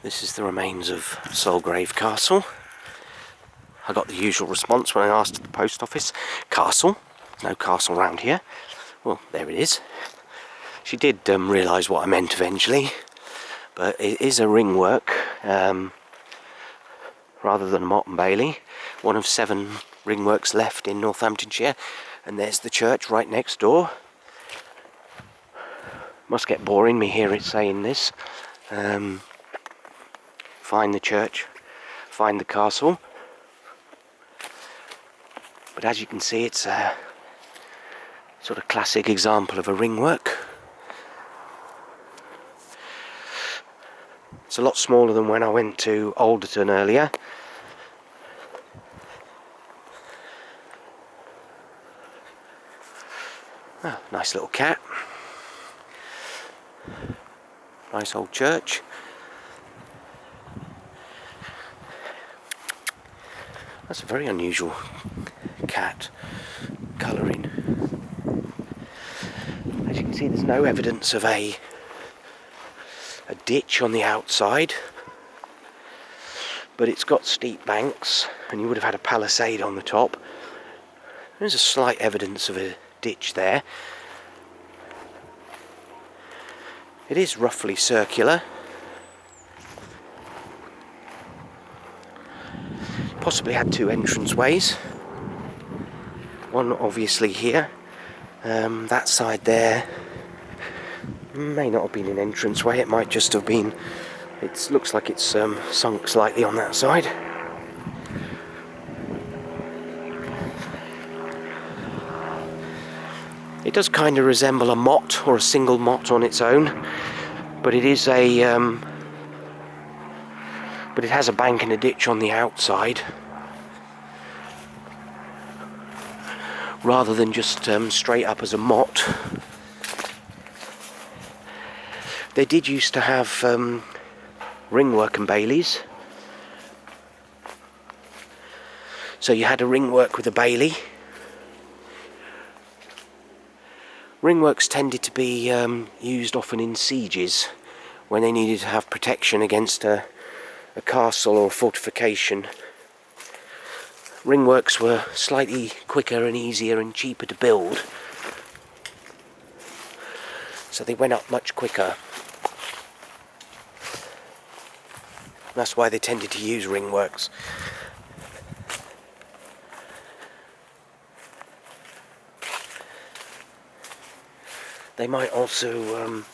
This is the remains of Sulgrave Castle. I got the usual response when I asked at the post office. Castle? There's no castle round here. Well, there it is. She did realise what I meant eventually, but it is a ringwork rather than a Motte and Bailey. One of 7 ringworks left in Northamptonshire, and there's the church right next door. Must get boring me hear it saying this. Find the church, find the castle. But as you can see, it's a sort of classic example of a ringwork. It's a lot smaller than when I went to Alderton earlier. Oh, nice little cat. Nice old church. That's a very unusual cat colouring. As you can see, there's no evidence of a ditch on the outside, but it's got steep banks, and you would have had a palisade on the top. There's a slight evidence of a ditch there. It is roughly circular. Possibly had 2 entranceways. One obviously here. That side there may not have been an entranceway. It might just have been. It looks like it's sunk slightly on that side. It does kind of resemble a motte or a single motte on its own, but it is a. But it has a bank and a ditch on the outside, rather than just straight up as a motte. They did used to have ringwork and Baileys. So you had a ringwork with a Bailey. Ringworks tended to be used often in sieges, when they needed to have protection against a castle or fortification. Ringworks were slightly quicker and easier and cheaper to build, so they went up much quicker. That's why they tended to use ringworks. They might also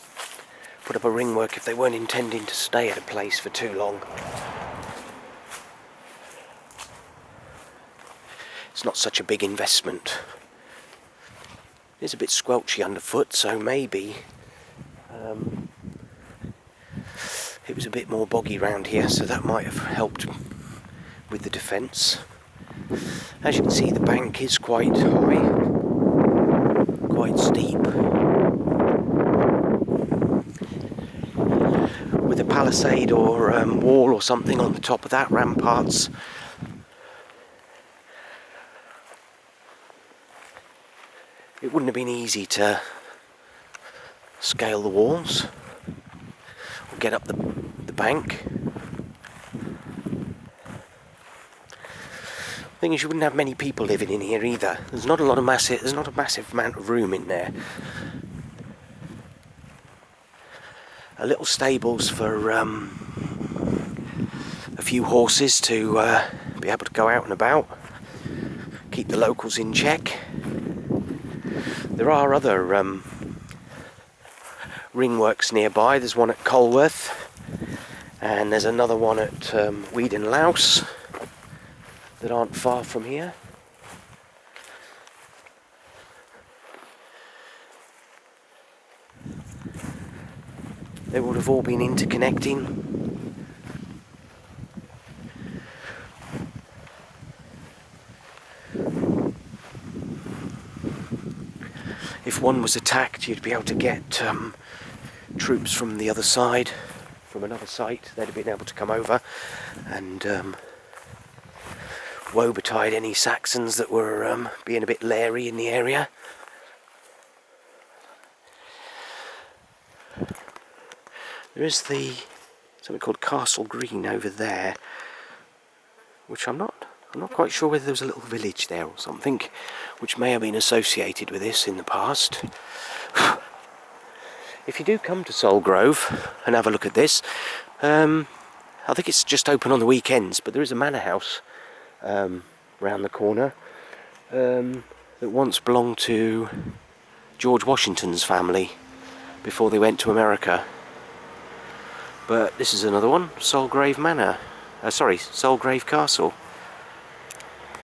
put up a ringwork if they weren't intending to stay at a place for too long. It's not such a big investment. It's a bit squelchy underfoot, so maybe it was a bit more boggy round here, so that might have helped with the defence. As you can see, the bank is quite high, quite steep. With a palisade or wall or something on the top of that, ramparts. It wouldn't have been easy to scale the walls or get up the bank. The thing is, you wouldn't have many people living in here either. There's not a massive amount of room in there. A little stables for a few horses to be able to go out and about, keep the locals in check. There are other ringworks nearby. There's one at Culworth, and there's another one at Weedon Lois that aren't far from here. They would have all been interconnecting. If one was attacked, you'd be able to get troops from the other side, from another site. They'd have been able to come over and woe betide any Saxons that were being a bit leery in the area. There is the something called Castle Green over there, which I'm not quite sure whether there was a little village there or something, which may have been associated with this in the past. If you do come to Sulgrave and have a look at this, I think it's just open on the weekends, but there is a manor house round the corner that once belonged to George Washington's family before they went to America. But this is another one, Sulgrave Manor. Sulgrave Castle.